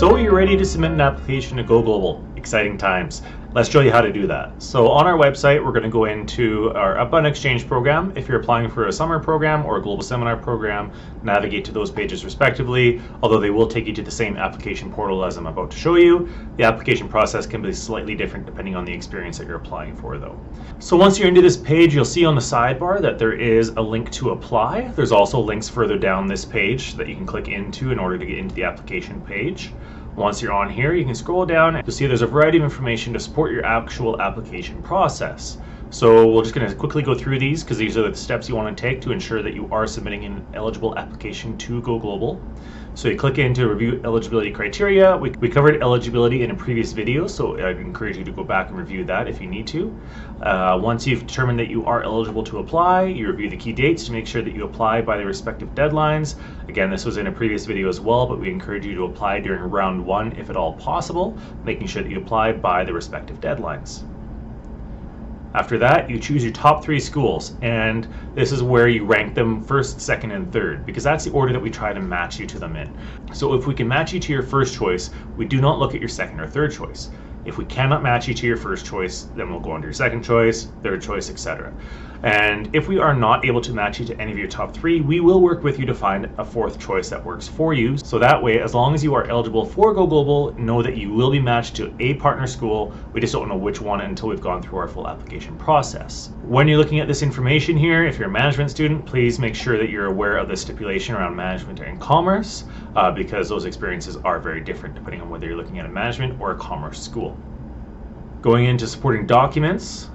So you're ready to submit an application to Go Global. Exciting times. Let's show you how to do that. So on our website, we're going to go into our Upbound Exchange program. If you're applying for a summer program or a global seminar program, navigate to those pages respectively, although they will take you to the same application portal as I'm about to show you. The application process can be slightly different depending on the experience that you're applying for though. So once you're into this page, you'll see on the sidebar that there is a link to apply. There's also links further down this page that you can click into in order to get into the application page. Once you're on here, you can scroll down and you'll see there's a variety of information to support your actual application process. So we're just going to quickly go through these because these are the steps you want to take to ensure that you are submitting an eligible application to Go Global. So you click into review eligibility criteria. We covered eligibility in a previous video, so I'd encourage you to go back and review that if you need to. Once you've determined that you are eligible to apply, you review the key dates to make sure that you apply by the respective deadlines. Again, this was in a previous video as well, but we encourage you to apply during round one if at all possible, making sure that you apply by the respective deadlines. After that, you choose your top 3 schools, and this is where you rank them first, second, and third, because that's the order that we try to match you to them in. So if we can match you to your first choice, we do not look at your second or third choice. If we cannot match you to your first choice, then we'll go on to your second choice, third choice, etc. And if we are not able to match you to any of your top 3, we will work with you to find a 4th choice that works for you. So that way, as long as you are eligible for Go Global, know that you will be matched to a partner school. We just don't know which one until we've gone through our full application process. When you're looking at this information here, if you're a management student, please make sure that you're aware of the stipulation around management and commerce, because those experiences are very different depending on whether you're looking at a management or a commerce school. Going into supporting documents,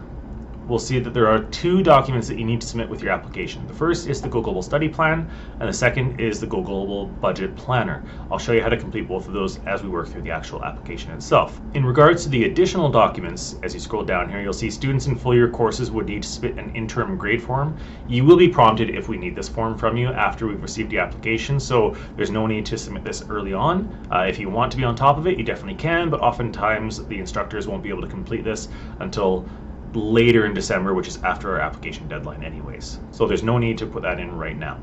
we'll see that there are 2 documents that you need to submit with your application. The first is the Go Global Study Plan, and the second is the Go Global Budget Planner. I'll show you how to complete both of those as we work through the actual application itself. In regards to the additional documents, as you scroll down here, you'll see students in full year courses would need to submit an interim grade form. You will be prompted if we need this form from you after we've received the application, so there's no need to submit this early on. If you want to be on top of it, you definitely can, but oftentimes the instructors won't be able to complete this until later in December, which is after our application deadline anyways. So there's no need to put that in right now.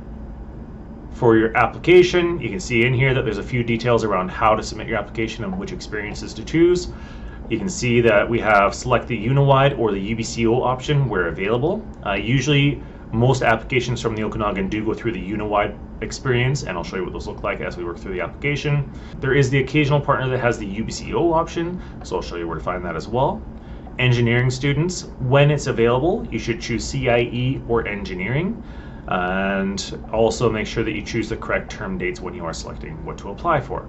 For your application, you can see in here that there's a few details around how to submit your application and which experiences to choose. You can see that we have select the Uniwide or the UBCO option where available. Usually most applications from the Okanagan do go through the Uniwide experience, and I'll show you what those look like as we work through the application. There is the occasional partner that has the UBCO option, so I'll show you where to find that as well. Engineering students, when it's available, you should choose CIE or engineering, and also make sure that you choose the correct term dates when you are selecting what to apply for.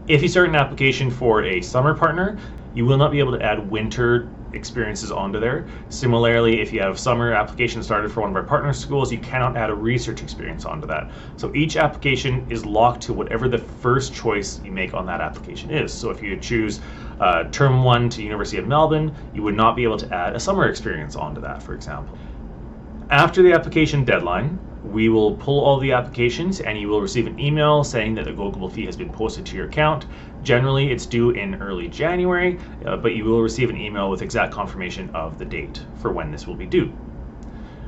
If you start an application for a summer partner, you will not be able to add winter experiences onto there. Similarly, if you have summer application started for one of our partner schools, you cannot add a research experience onto that. So each application is locked to whatever the first choice you make on that application is. So if you choose term 1 to University of Melbourne, you would not be able to add a summer experience onto that, for example. After the application deadline, we will pull all the applications and you will receive an email saying that the Go Global fee has been posted to your account. Generally, it's due in early January, but you will receive an email with exact confirmation of the date for when this will be due.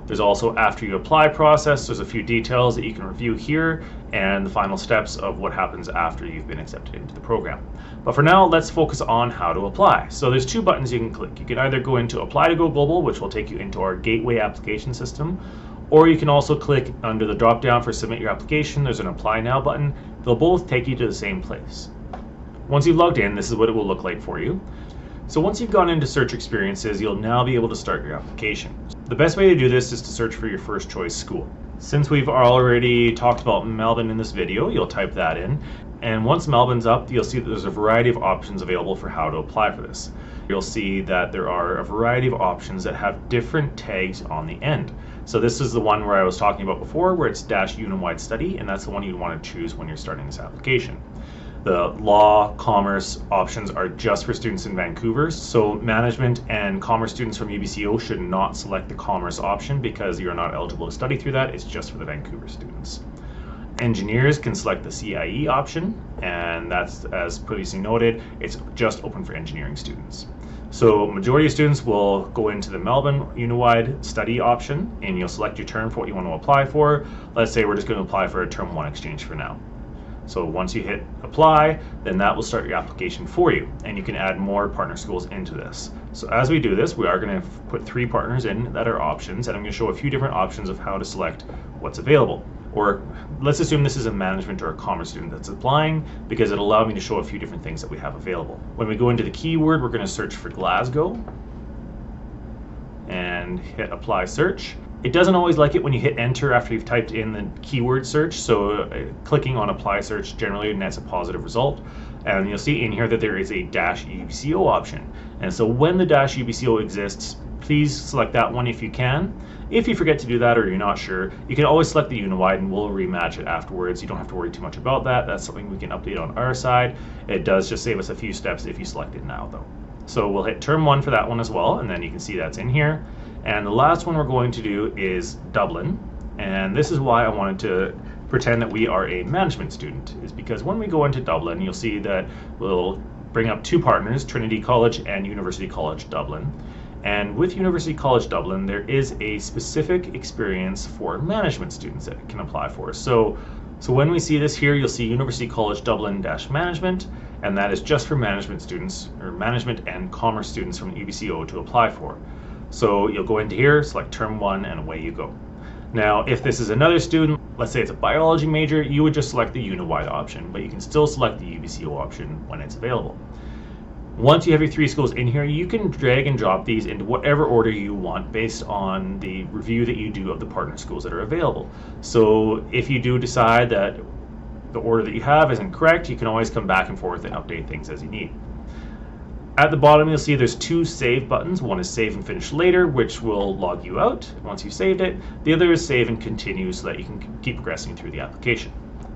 There's also after you apply process, there's a few details that you can review here and the final steps of what happens after you've been accepted into the program. But for now, let's focus on how to apply. So there's 2 buttons you can click. You can either go into Apply to Go Global, which will take you into our Gateway application system, or you can also click under the drop down for Submit Your Application. There's an Apply Now button. They'll both take you to the same place. Once you've logged in, this is what it will look like for you. So once you've gone into search experiences, you'll now be able to start your application. The best way to do this is to search for your first choice school. Since we've already talked about Melbourne in this video, you'll type that in. And once Melbourne's up, you'll see that there's a variety of options available for how to apply for this. You'll see that there are a variety of options that have different tags on the end. So this is the one where I was talking about before, where it's -Uniwide Study, and that's the one you'd want to choose when you're starting this application. The law, commerce options are just for students in Vancouver, so management and commerce students from UBCO should not select the commerce option because you're not eligible to study through that. It's just for the Vancouver students. Engineers can select the CIE option, and that's, as previously noted, it's just open for engineering students. So majority of students will go into the Melbourne Uniwide Study option, and you'll select your term for what you want to apply for. Let's say we're just going to apply for a term 1 exchange for now. So once you hit apply, then that will start your application for you, and you can add more partner schools into this. So as we do this, we are going to put 3 partners in that are options, and I'm going to show a few different options of how to select what's available. Or let's assume this is a management or a commerce student that's applying, because it'll allow me to show a few different things that we have available. When we go into the keyword, we're going to search for Glasgow and hit apply search. It doesn't always like it when you hit enter after you've typed in the keyword search, so clicking on apply search generally nets a positive result. And you'll see in here that there is a -UBCO option. And so when the -UBCO exists, please select that one if you can. If you forget to do that or you're not sure, you can always select the Uniwide and we'll rematch it afterwards. You don't have to worry too much about that. That's something we can update on our side. It does just save us a few steps if you select it now though. So we'll hit term 1 for that one as well, and then you can see that's in here. And the last one we're going to do is Dublin. And this is why I wanted to pretend that we are a management student, is because when we go into Dublin, you'll see that we'll bring up 2 partners, Trinity College and University College Dublin. And with University College Dublin, there is a specific experience for management students that it can apply for. So when we see this here, you'll see University College Dublin-Management, and that is just for management students, or management and commerce students from UBCO to apply for. So you'll go into here, select term 1, and away you go. Now, if this is another student, let's say it's a biology major, you would just select the Uniwide option, but you can still select the UBCO option when it's available. Once you have your 3 schools in here, you can drag and drop these into whatever order you want based on the review that you do of the partner schools that are available. So if you do decide that the order that you have isn't correct, you can always come back and forth and update things as you need. At the bottom, you'll see there's 2 save buttons. One is save and finish later, which will log you out once you've saved it. The other is save and continue so that you can keep progressing through the application.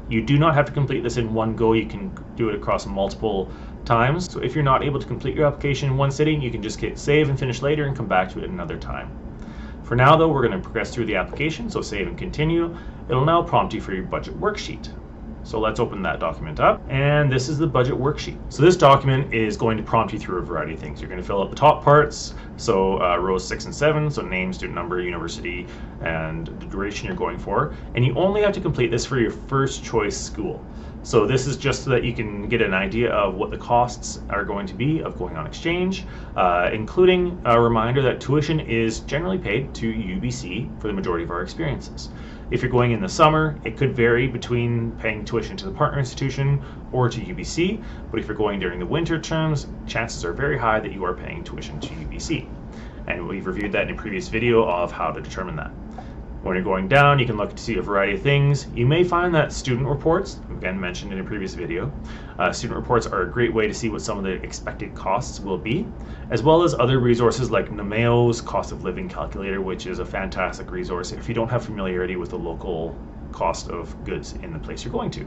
You do not have to complete this in one go. You can do it across multiple times. So if you're not able to complete your application in one sitting, you can just hit save and finish later and come back to it another time. For now though, we're going to progress through the application, so save and continue. It'll now prompt you for your budget worksheet. So let's open that document up, and this is the budget worksheet. So this document is going to prompt you through a variety of things. You're going to fill out the top parts, so rows 6 and 7, so name, student number, university, and the duration you're going for. And you only have to complete this for your first choice school. So this is just so that you can get an idea of what the costs are going to be of going on exchange, including a reminder that tuition is generally paid to UBC for the majority of our experiences. If you're going in the summer, it could vary between paying tuition to the partner institution or to UBC, but if you're going during the winter terms, chances are very high that you are paying tuition to UBC. And we've reviewed that in a previous video of how to determine that. When you're going down, you can look to see a variety of things. You may find that student reports, again mentioned in a previous video, student reports are a great way to see what some of the expected costs will be, as well as other resources like Numeo's cost of living calculator, which is a fantastic resource if you don't have familiarity with the local cost of goods in the place you're going to.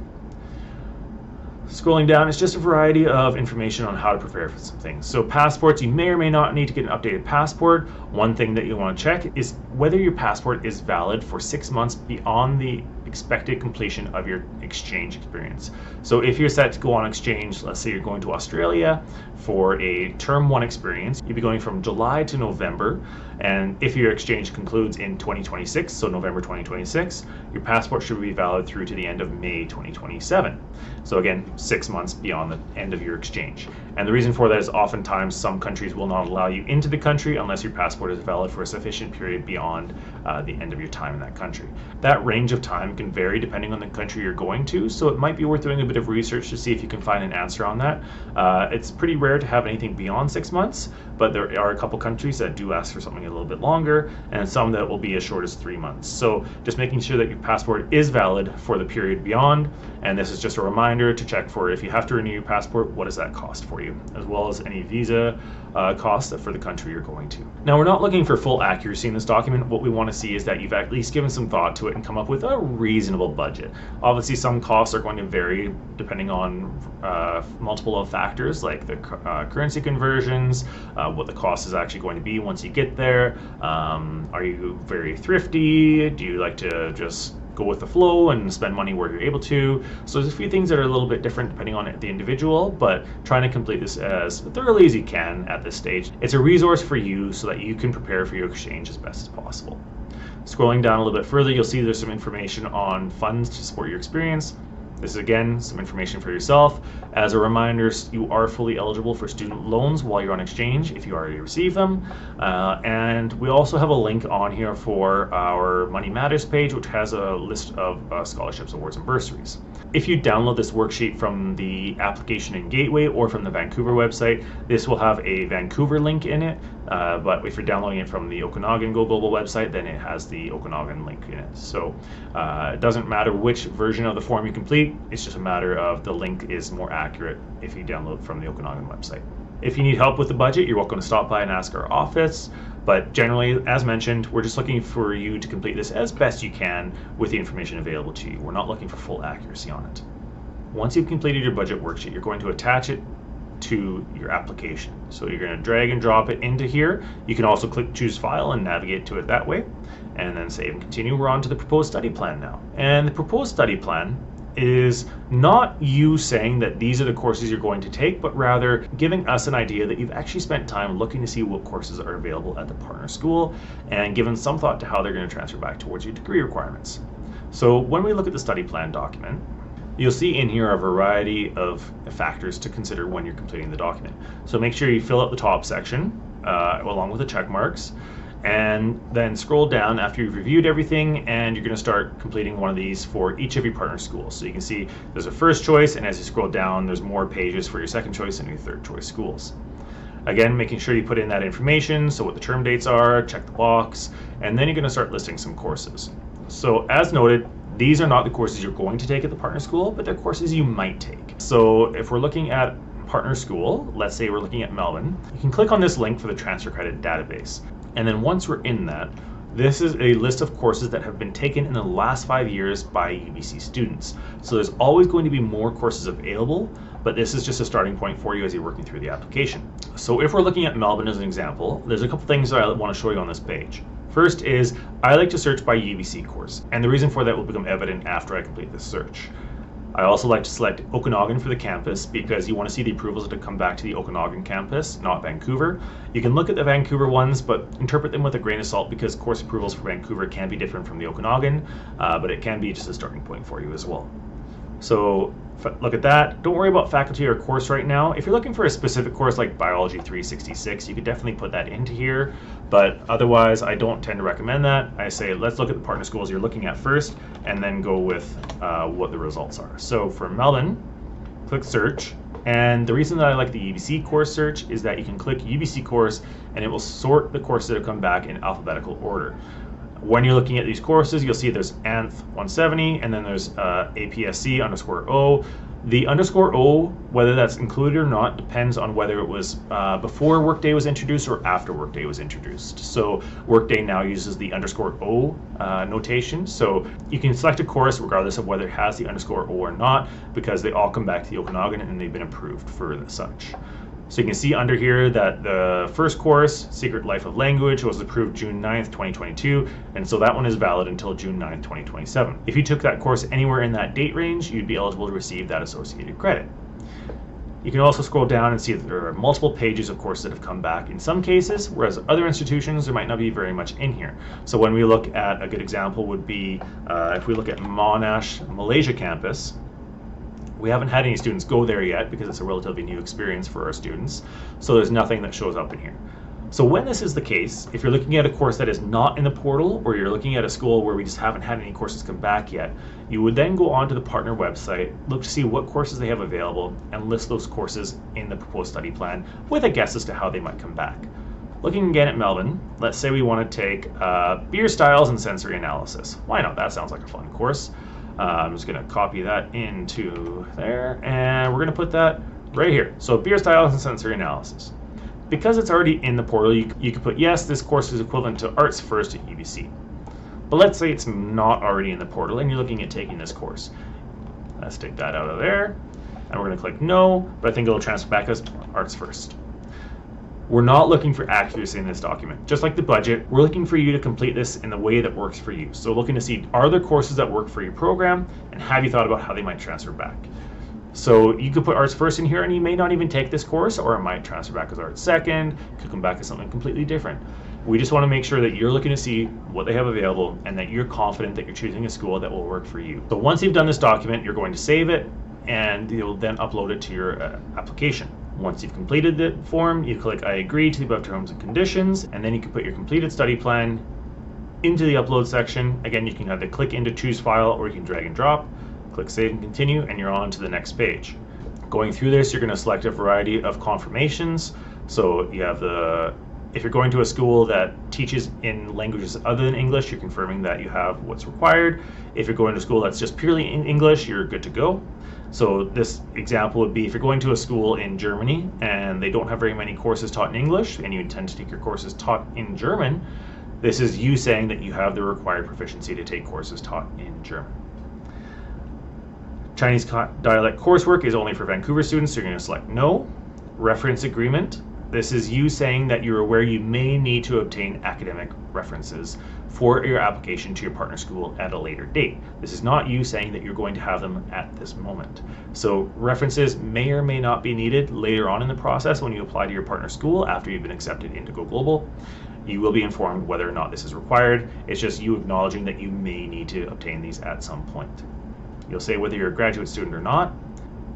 Scrolling down, it's just a variety of information on how to prepare for some things. So passports, you may or may not need to get an updated passport. One thing that you want to check is whether your passport is valid for 6 months beyond the expected completion of your exchange experience. So if you're set to go on exchange, let's say you're going to Australia for a term 1 experience, you'd be going from July to November, and if your exchange concludes in 2026, so November 2026, your passport should be valid through to the end of May 2027. So again, 6 months beyond the end of your exchange. And the reason for that is oftentimes some countries will not allow you into the country unless your passport is valid for a sufficient period beyond the end of your time in that country. That range of time can vary depending on the country you're going to, so it might be worth doing a bit of research to see if you can find an answer on that. It's pretty rare to have anything beyond 6 months, but there are a couple countries that do ask for something a little bit longer, and some that will be as short as 3 months. So just making sure that your passport is valid for the period beyond, and this is just a reminder to check for if you have to renew your passport, what does that cost for you, as well as any visa costs for the country you're going to. Now, we're not looking for full accuracy in this document. What we want to see is that you've at least given some thought to it and come up with a reasonable budget. Obviously, some costs are going to vary depending on multiple of factors like the currency conversions, what the cost is actually going to be once you get there. Are you very thrifty? Do you like to just go with the flow and spend money where you're able to? So there's a few things that are a little bit different depending on the individual, but trying to complete this as thoroughly as you can at this stage. It's a resource for you so that you can prepare for your exchange as best as possible. Scrolling down a little bit further, you'll see there's some information on funds to support your experience. This is again some information for yourself. As a reminder, you are fully eligible for student loans while you're on exchange if you already receive them. And we also have a link on here for our Money Matters page, which has a list of scholarships, awards, and bursaries. If you download this worksheet from the application in Gateway or from the Vancouver website, this will have a Vancouver link in it. But if you're downloading it from the Okanagan Go Global website, then it has the Okanagan link in it. So it doesn't matter which version of the form you complete, it's just a matter of the link is more accurate if you download from the Okanagan website. If you need help with the budget, you're welcome to stop by and ask our office. But generally, as mentioned, we're just looking for you to complete this as best you can with the information available to you. We're not looking for full accuracy on it. Once you've completed your budget worksheet, you're going to attach it to your application. So you're going to drag and drop it into here. You can also click choose file and navigate to it that way, and then save and continue. We're on to the proposed study plan now. And the proposed study plan is not you saying that these are the courses you're going to take, but rather giving us an idea that you've actually spent time looking to see what courses are available at the partner school and given some thought to how they're going to transfer back towards your degree requirements. So when we look at the study plan document, you'll see in here a variety of factors to consider when you're completing the document. So make sure you fill out the top section along with the check marks, and then scroll down after you've reviewed everything, and you're going to start completing one of these for each of your partner schools. So you can see there's a first choice, and as you scroll down, there's more pages for your second choice and your third choice schools. Again, making sure you put in that information, so what the term dates are, check the box, and then you're going to start listing some courses. So as noted, these are not the courses you're going to take at the partner school, but they're courses you might take. So if we're looking at partner school, let's say we're looking at Melbourne, you can click on this link for the transfer credit database. And then once we're in that, this is a list of courses that have been taken in the last 5 years by UBC students. So there's always going to be more courses available, but this is just a starting point for you as you're working through the application. So if we're looking at Melbourne as an example, there's a couple things that I want to show you on this page. First is, I like to search by UBC course, and the reason for that will become evident after I complete this search. I also like to select Okanagan for the campus because you want to see the approvals that come back to the Okanagan campus, not Vancouver. You can look at the Vancouver ones, but interpret them with a grain of salt because course approvals for Vancouver can be different from the Okanagan, but it can be just a starting point for you as well. So look at that. Don't worry about faculty or course right now. If you're looking for a specific course like Biology 366, you could definitely put that into here, but otherwise I don't tend to recommend that. I say let's look at the partner schools you're looking at first and then go with what the results are. So for Melbourne, click search, and the reason that I like the UBC course search is that you can click UBC course and it will sort the courses that have come back in alphabetical order. When you're looking at these courses, you'll see there's ANTH 170 and then there's APSC_O. The _O, whether that's included or not, depends on whether it was before Workday was introduced or after Workday was introduced. So Workday now uses the _O notation. So you can select a course regardless of whether it has the _O or not, because they all come back to the Okanagan and they've been approved for such. So you can see under here that the first course, Secret Life of Language, was approved June 9th, 2022, and so that one is valid until June 9th, 2027. If you took that course anywhere in that date range, you'd be eligible to receive that associated credit. You can also scroll down and see that there are multiple pages of courses that have come back in some cases, whereas other institutions, there might not be very much in here. So when we look at, a good example would be, if we look at Monash Malaysia campus, we haven't had any students go there yet because it's a relatively new experience for our students, so there's nothing that shows up in here. So when this is the case, if you're looking at a course that is not in the portal, or you're looking at a school where we just haven't had any courses come back yet, you would then go onto the partner website, look to see what courses they have available, and list those courses in the proposed study plan with a guess as to how they might come back. Looking again at Melbourne, let's say we want to take beer styles and sensory analysis. Why not? That sounds like a fun course. I'm just going to copy that into there, and we're going to put that right here. So beer styles and sensory analysis. Because it's already in the portal, you could put, yes, this course is equivalent to Arts First at UBC. But let's say it's not already in the portal and you're looking at taking this course. Let's take that out of there, and we're going to click no, but I think it'll transfer back as Arts First. We're not looking for accuracy in this document. Just like the budget, we're looking for you to complete this in the way that works for you. So looking to see, are there courses that work for your program, and have you thought about how they might transfer back? So you could put Arts First in here and you may not even take this course, or it might transfer back as Arts Second, could come back as something completely different. We just want to make sure that you're looking to see what they have available and that you're confident that you're choosing a school that will work for you. So once you've done this document, you're going to save it and you'll then upload it to your application. Once you've completed the form, you click I agree to the above terms and conditions, and then you can put your completed study plan into the upload section. Again, you can either click into choose file or you can drag and drop, click save and continue, and you're on to the next page. Going through this, you're going to select a variety of confirmations. So you have if you're going to a school that teaches in languages other than English, you're confirming that you have what's required. If you're going to a school that's just purely in English, you're good to go. So this example would be if you're going to a school in Germany and they don't have very many courses taught in English and you intend to take your courses taught in German, this is you saying that you have the required proficiency to take courses taught in German. Chinese dialect coursework is only for Vancouver students, so you're going to select no. Reference agreement. This is you saying that you're aware you may need to obtain academic references for your application to your partner school at a later date. This is not you saying that you're going to have them at this moment. So references may or may not be needed later on in the process when you apply to your partner school after you've been accepted into Go Global. You will be informed whether or not this is required. It's just you acknowledging that you may need to obtain these at some point. You'll say whether you're a graduate student or not.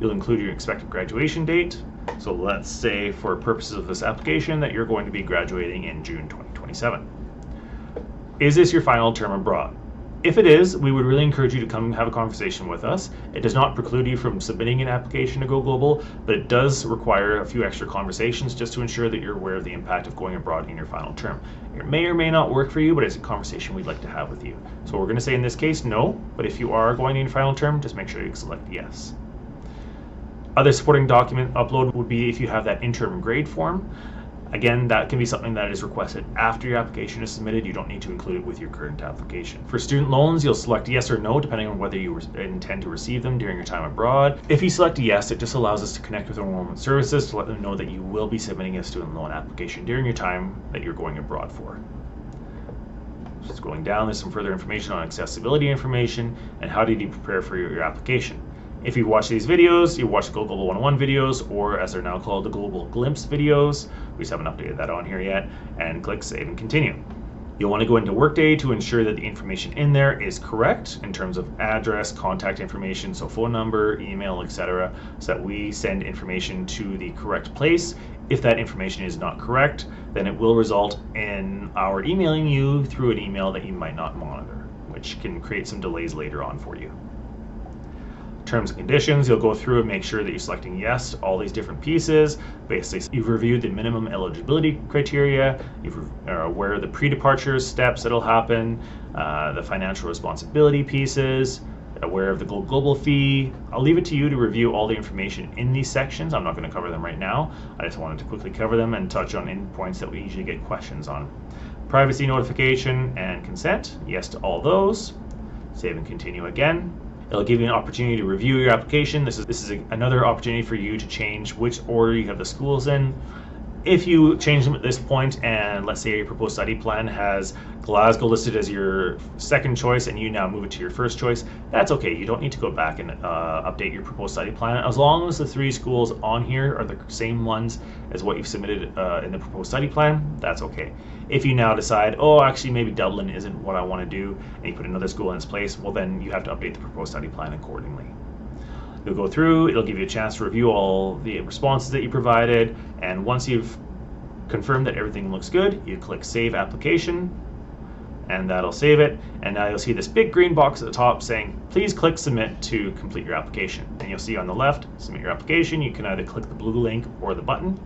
You'll include your expected graduation date. So let's say for purposes of this application that you're going to be graduating in June 2027. Is this your final term abroad? If it is, we would really encourage you to come have a conversation with us. It does not preclude you from submitting an application to Go Global, but it does require a few extra conversations just to ensure that you're aware of the impact of going abroad in your final term. It may or may not work for you, but it's a conversation we'd like to have with you. So we're going to say in this case no, but if you are going in your final term, just make sure you select yes. Other supporting document upload would be if you have that interim grade form. Again, that can be something that is requested after your application is submitted. You don't need to include it with your current application. For student loans, you'll select yes or no depending on whether you intend to receive them during your time abroad. If you select yes, it just allows us to connect with enrollment services to let them know that you will be submitting a student loan application during your time that you're going abroad for. Scrolling down, there's some further information on accessibility information and how did you prepare for your application. If you watch these videos, you watch the Go Global 101 videos, or as they're now called, the Global Glimpse videos. We just haven't updated that on here yet, and click Save and Continue. You'll want to go into Workday to ensure that the information in there is correct in terms of address, contact information, so phone number, email, etc., so that we send information to the correct place. If that information is not correct, then it will result in our emailing you through an email that you might not monitor, which can create some delays later on for you. Terms and conditions, you'll go through and make sure that you're selecting yes to all these different pieces. Basically, you've reviewed the minimum eligibility criteria, you're aware of the pre-departure steps that'll happen, the financial responsibility pieces, aware of the Go Global fee. I'll leave it to you to review all the information in these sections. I'm not going to cover them right now. I just wanted to quickly cover them and touch on any points that we usually get questions on. Privacy notification and consent, yes to all those. Save and continue again. It'll give you an opportunity to review your application. This is another opportunity for you to change which order you have the schools in. If you change them at this point, and let's say your proposed study plan has Glasgow listed as your second choice and you now move it to your first choice, that's okay. You don't need to go back and update your proposed study plan. As long as the 3 schools on here are the same ones as what you've submitted in the proposed study plan, that's okay. If you now decide, oh, actually maybe Dublin isn't what I want to do, and you put another school in its place, well then you have to update the proposed study plan accordingly. You'll go through, it'll give you a chance to review all the responses that you provided, and once you've confirmed that everything looks good, you click Save Application, and that'll save it. And now you'll see this big green box at the top saying, please click Submit to complete your application. And you'll see on the left, Submit your application. You can either click the blue link or the button.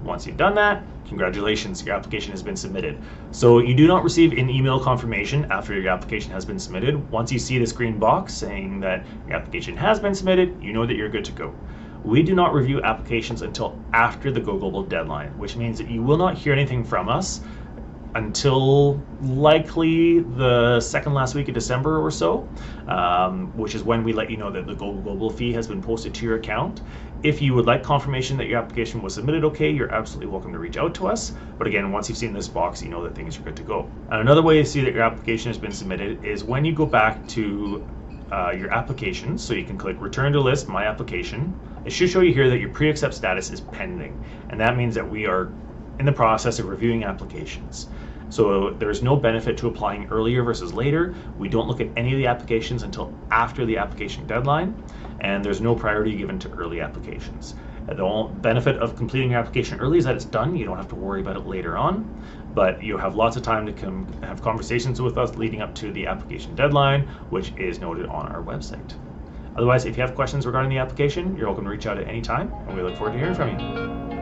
Once you've done that, congratulations, your application has been submitted. So you do not receive an email confirmation after your application has been submitted. Once you see this green box saying that your application has been submitted, you know that you're good to go. We do not review applications until after the Go Global deadline, which means that you will not hear anything from us until likely the second last week of December or so, which is when we let you know that the Go Global fee has been posted to your account. If you would like confirmation that your application was submitted okay, you're absolutely welcome to reach out to us. But again, once you've seen this box, you know that things are good to go. And another way to see that your application has been submitted is when you go back to your application, so you can click Return to List, My Application. It should show you here that your pre-accept status is pending, and that means that we are in the process of reviewing applications. So there's no benefit to applying earlier versus later. We don't look at any of the applications until after the application deadline, and there's no priority given to early applications. The benefit of completing your application early is that it's done. You don't have to worry about it later on, but you have lots of time to have conversations with us leading up to the application deadline, which is noted on our website. Otherwise, if you have questions regarding the application, you're welcome to reach out at any time, and we look forward to hearing from you.